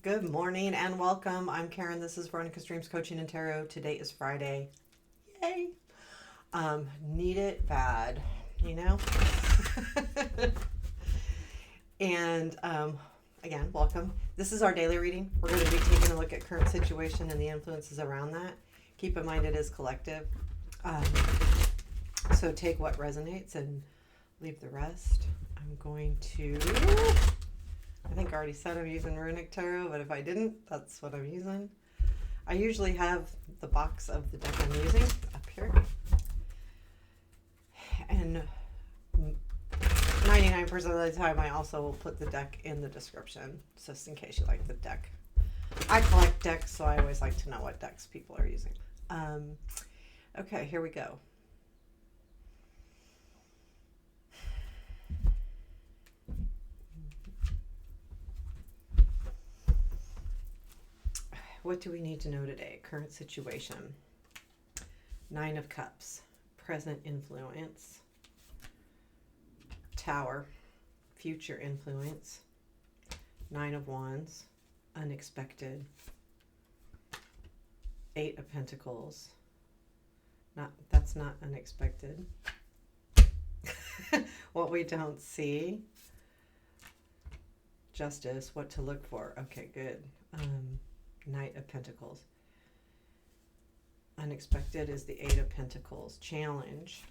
Good morning and welcome. I'm Karen. This is Runic Streams Coaching and Tarot. Today is Friday. Yay! Need it bad, you know? and again, welcome. This is our daily reading. We're going to be taking a look at current situation and the influences around that. Keep in mind it is collective. Um, so take what resonates and leave the rest. I'm going to... I think I already said I'm using Runic Tarot, but if I didn't, that's what I'm using. I usually have the box of the deck I'm using up here. And 99% of the time, I also will put the deck in the description, just in case you like the deck. I collect decks, so I always like to know what decks people are using. Okay, here we go. What do we need to know today? Current situation. 9 of Cups. Present influence. Tower. Future influence. 9 of Wands. Unexpected. 8 of Pentacles. That's not unexpected. What we don't see. Justice. What to look for. Okay, good. Knight of Pentacles. Unexpected is the 8 of Pentacles. Challenge.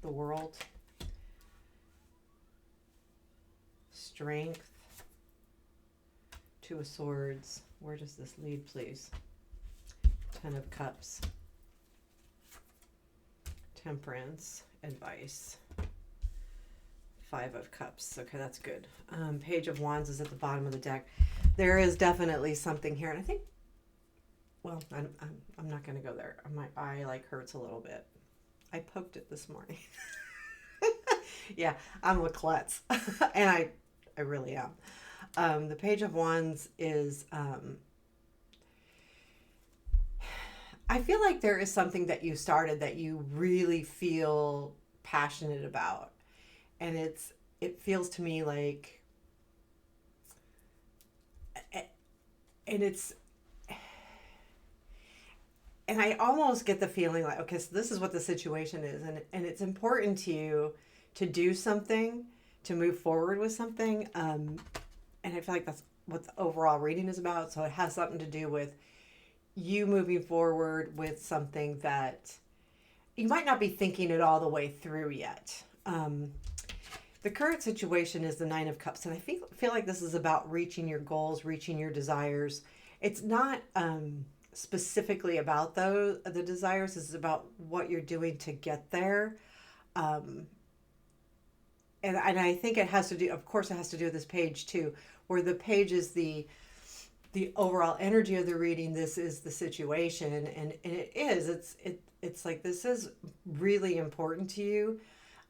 The World. Strength. 2 of Swords. Where does this lead, please? 10 of Cups. Temperance. Advice. 5 of Cups. Okay, that's good. Page of Wands is at the bottom of the deck. There is definitely something here, and I think, well, I'm not going to go there. My eye hurts a little bit. I poked it this morning. Yeah, I'm a klutz, and I really am. The Page of Wands is, I feel like there is something that you started that you really feel passionate about, and it feels to me like, and I almost get the feeling like, okay, so this is what the situation is, and it's important to you to do something, to move forward with something, and I feel like that's what the overall reading is about. So it has something to do with you moving forward with something that you might not be thinking it all the way through yet. The current situation is the 9 of Cups, and I feel like this is about reaching your goals, reaching your desires. It's not specifically about the desires. It's about what you're doing to get there. And I think it has to do, of course, it has to do with this page too, where the page is the overall energy of the reading. This is the situation, and it is. It's like this is really important to you.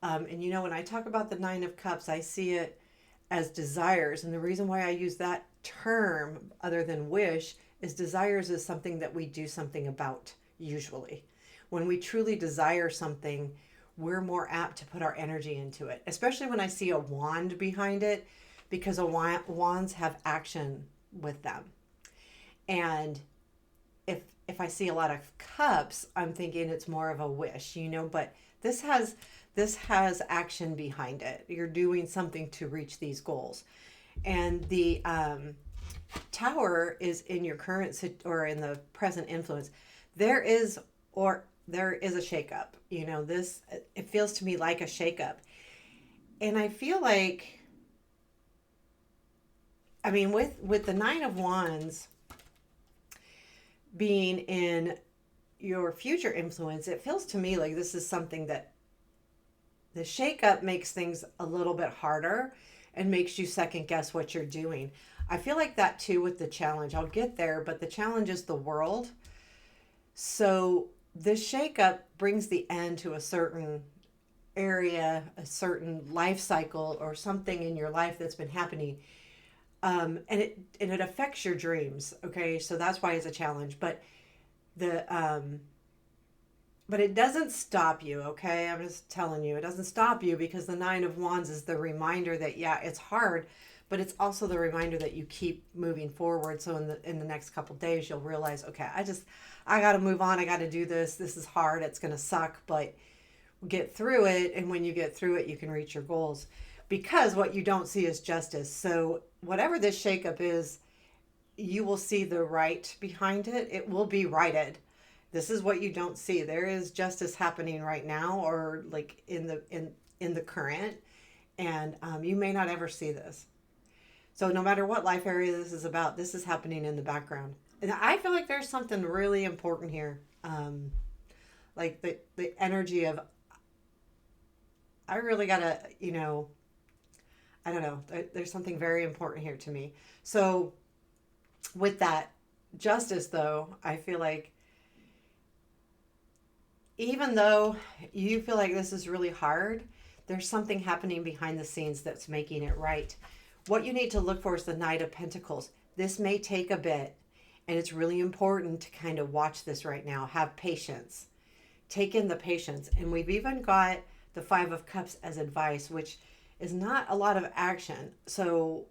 And when I talk about the 9 of Cups, I see it as desires. And the reason why I use that term, other than wish, is desires is something that we do something about, usually. When we truly desire something, we're more apt to put our energy into it, especially when I see a wand behind it, because wands have action with them. And if I see a lot of cups, I'm thinking it's more of a wish, but this has action behind it. You're doing something to reach these goals. And the Tower is in your current or in the present influence. There is a shakeup. It feels to me like a shakeup. And I feel like, with the 9 of Wands being in your future influence, it feels to me like this is something that the shakeup makes things a little bit harder and makes you second guess what you're doing. I feel like that too with the challenge. I'll get there, but the challenge is the world. So the shakeup brings the end to a certain area, a certain life cycle, or something in your life that's been happening. And it affects your dreams. Okay, so that's why it's a challenge. But it doesn't stop you, okay? I'm just telling you, it doesn't stop you, because the 9 of Wands is the reminder that, yeah, it's hard, but it's also the reminder that you keep moving forward. So in the next couple days, you'll realize, okay, I got to move on. I got to do this. This is hard. It's going to suck, but get through it. And when you get through it, you can reach your goals, because what you don't see is justice. So whatever this shakeup is, you will see the right behind it. It will be righted. This is what you don't see. There is justice happening right now, or like in the current, and you may not ever see this. So no matter what life area this is about, this is happening in the background. And I feel like there's something really important here. Like the energy of, I really gotta, I don't know. There's something very important here to me. So with that justice, though, I feel like even though you feel like this is really hard, there's something happening behind the scenes that's making it right. What you need to look for is the Knight of Pentacles. This may take a bit, and it's really important to kind of watch this right now. Have patience. Take in the patience. And we've even got the Five of Cups as advice, which is not a lot of action. So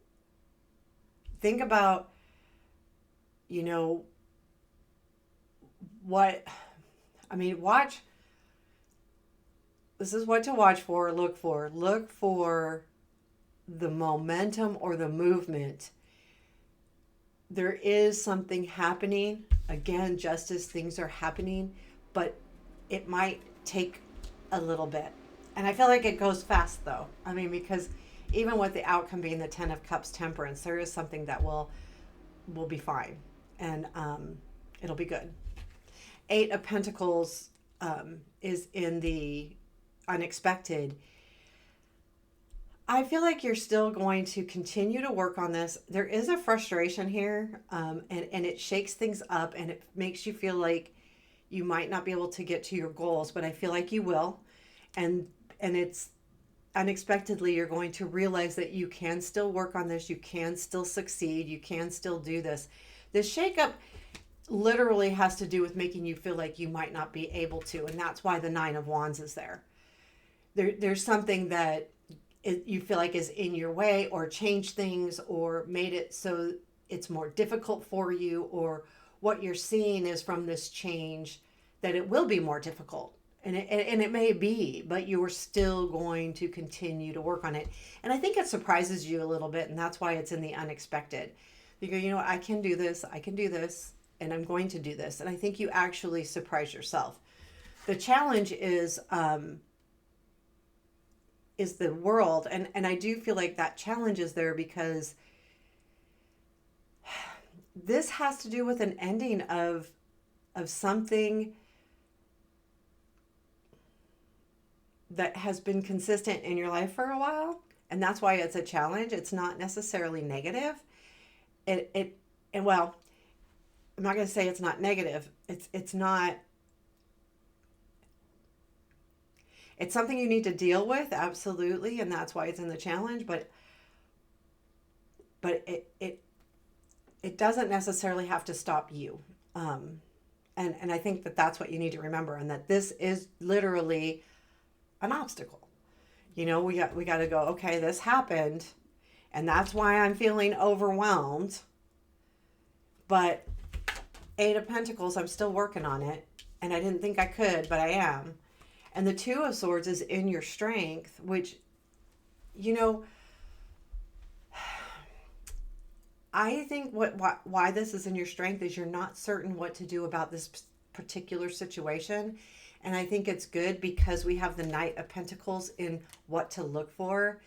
think about, watch. This is what to watch for, look for. Look for the momentum or the movement. There is something happening. Again, justice, things are happening, but it might take a little bit. And I feel like it goes fast, though. Because even with the outcome being the Ten of Cups, Temperance, there is something that will be fine. And it'll be good. Eight of Pentacles is in the unexpected. I feel like you're still going to continue to work on this. There is a frustration here, and it shakes things up, and it makes you feel like you might not be able to get to your goals, but I feel like you will. And it's unexpectedly, you're going to realize that you can still work on this. You can still succeed. You can still do this. This shakeup literally has to do with making you feel like you might not be able to. And that's why the Nine of Wands is there. There's something that you feel like is in your way, or changed things, or made it so it's more difficult for you, or what you're seeing is from this change that it will be more difficult. And it may be, but you are still going to continue to work on it. And I think it surprises you a little bit, and that's why it's in the unexpected. You go, I can do this, and I'm going to do this. And I think you actually surprise yourself. The challenge is the world. And I do feel like that challenge is there because this has to do with an ending of something that has been consistent in your life for a while. And that's why it's a challenge. It's not necessarily negative. Well, I'm not going to say it's not negative. It's not. It's something you need to deal with, absolutely, and that's why it's in the challenge. But it doesn't necessarily have to stop you. And I think that that's what you need to remember, and that this is literally an obstacle. We got to go, okay, this happened, and that's why I'm feeling overwhelmed. But Eight of Pentacles, I'm still working on it, and I didn't think I could, but I am. And the Two of Swords is in your strength, which, I think why this is in your strength is you're not certain what to do about this particular situation. And I think it's good because we have the Knight of Pentacles in what to look for.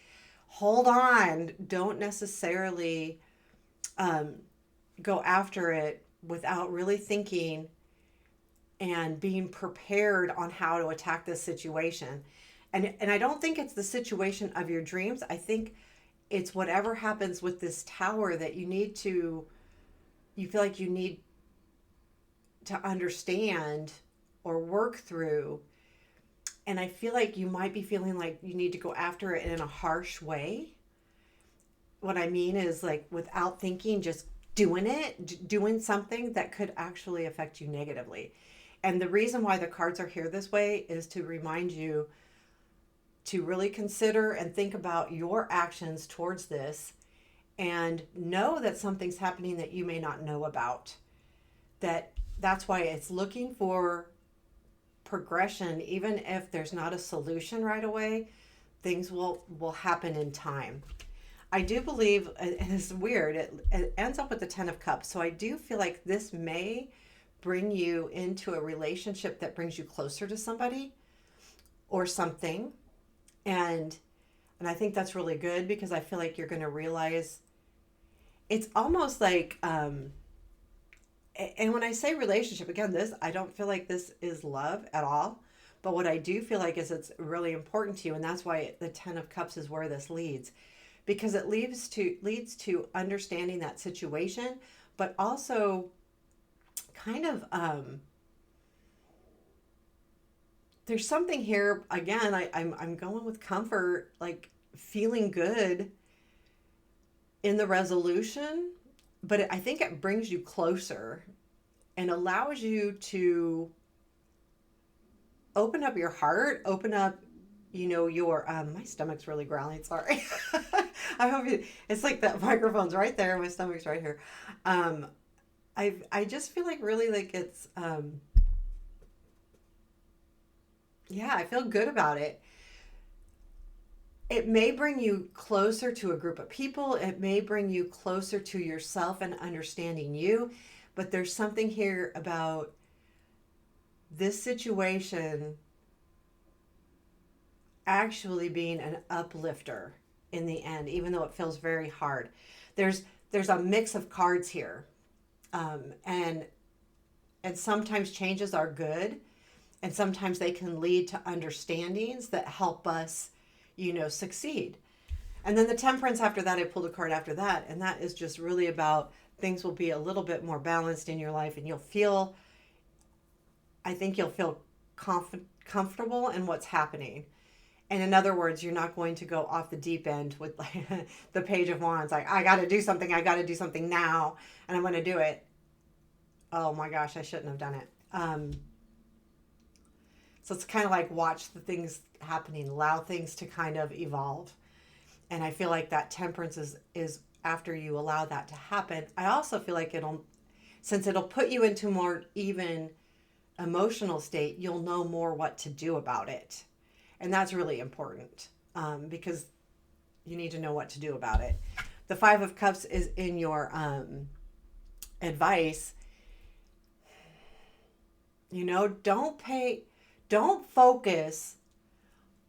Hold on. Don't necessarily go after it without really thinking and being prepared on how to attack this situation. And I don't think it's the situation of your dreams. I think it's whatever happens with this tower that you feel like you need to understand or work through. And I feel like you might be feeling like you need to go after it in a harsh way. What I mean is, like, without thinking, just doing something that could actually affect you negatively. And the reason why the cards are here this way is to remind you to really consider and think about your actions towards this, and know that something's happening that you may not know about. That's why it's looking for progression. Even if there's not a solution right away, things will happen in time. I do believe, and it's weird, it ends up with the 10 of cups. So I do feel like this may bring you into a relationship that brings you closer to somebody or something. And I think that's really good, because I feel like you're going to realize it's almost like and when I say relationship, again, this, I don't feel like this is love at all. But what I do feel like is it's really important to you, and that's why the 10 of cups is where this leads, because it leads to understanding that situation, but also kind of there's something here again. I'm going with comfort, like feeling good in the resolution, but I think it brings you closer and allows you to open up your heart, open up, your my stomach's really growling, sorry. I hope it's like that microphone's right there, my stomach's right here. um I just feel like really like it's yeah, I feel good about it. It may bring you closer to a group of people. It may bring you closer to yourself and understanding you. But there's something here about this situation actually being an uplifter in the end, even though it feels very hard. There's a mix of cards here, and sometimes changes are good, and sometimes they can lead to understandings that help us, succeed. And then the temperance after that, I pulled a card after that, and that is just really about things will be a little bit more balanced in your life, and I think you'll feel comfortable in what's happening. And in other words, you're not going to go off the deep end with like the Page of Wands, like, I got to do something now, and I'm going to do it. Oh my gosh, I shouldn't have done it. So it's kind of like watch the things happening, allow things to kind of evolve. And I feel like that temperance is after you allow that to happen. I also feel like since it'll put you into more even emotional state, you'll know more what to do about it. And that's really important, because you need to know what to do about it. The Five of Cups is in your advice. Don't focus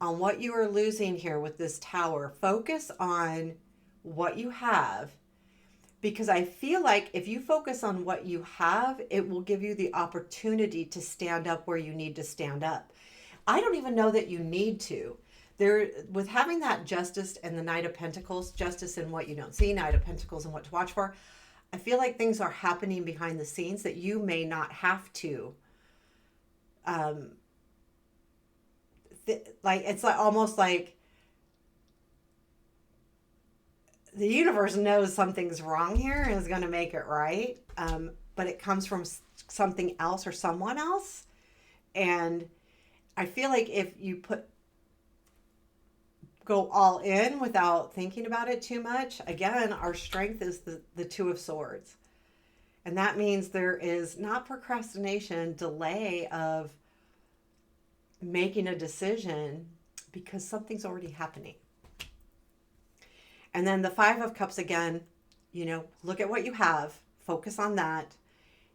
on what you are losing here with this Tower. Focus on what you have, because I feel like if you focus on what you have, it will give you the opportunity to stand up where you need to stand up. I don't even know that you need to. With having that Justice and the Knight of Pentacles, Justice in what you don't see, Knight of Pentacles and what to watch for, I feel like things are happening behind the scenes that you may not have to. It's like almost like the universe knows something's wrong here and is going to make it right. But it comes from something else or someone else. And I feel like if you go all in without thinking about it too much, again, our strength is the Two of Swords. And that means there is not procrastination, delay of making a decision, because something's already happening. And then the Five of Cups again, look at what you have, focus on that.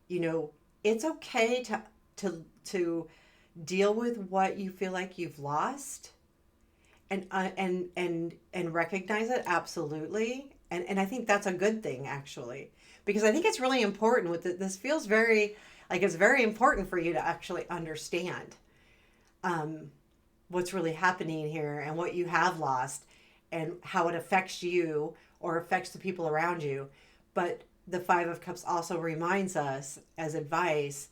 It's okay to deal with what you feel like you've lost, and recognize it, absolutely. And I think that's a good thing, actually, because I think it's really important with this feels very like it's very important for you to actually understand what's really happening here and what you have lost and how it affects you or affects the people around you. But the Five of Cups also reminds us as advice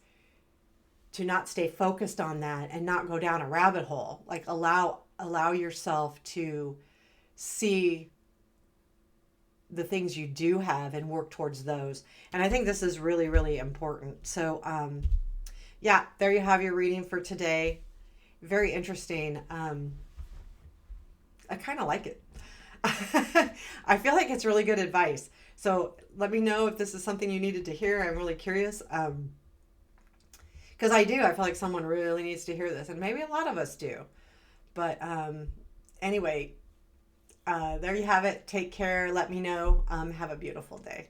to not stay focused on that and not go down a rabbit hole. Like allow yourself to see the things you do have and work towards those. And I think this is really, really important. So, yeah, there you have your reading for today. Very interesting. I kind of like it. I feel like it's really good advice. So let me know if this is something you needed to hear. I'm really curious. Because I do. I feel like someone really needs to hear this, and maybe a lot of us do. But anyway, there you have it. Take care. Let me know. Have a beautiful day.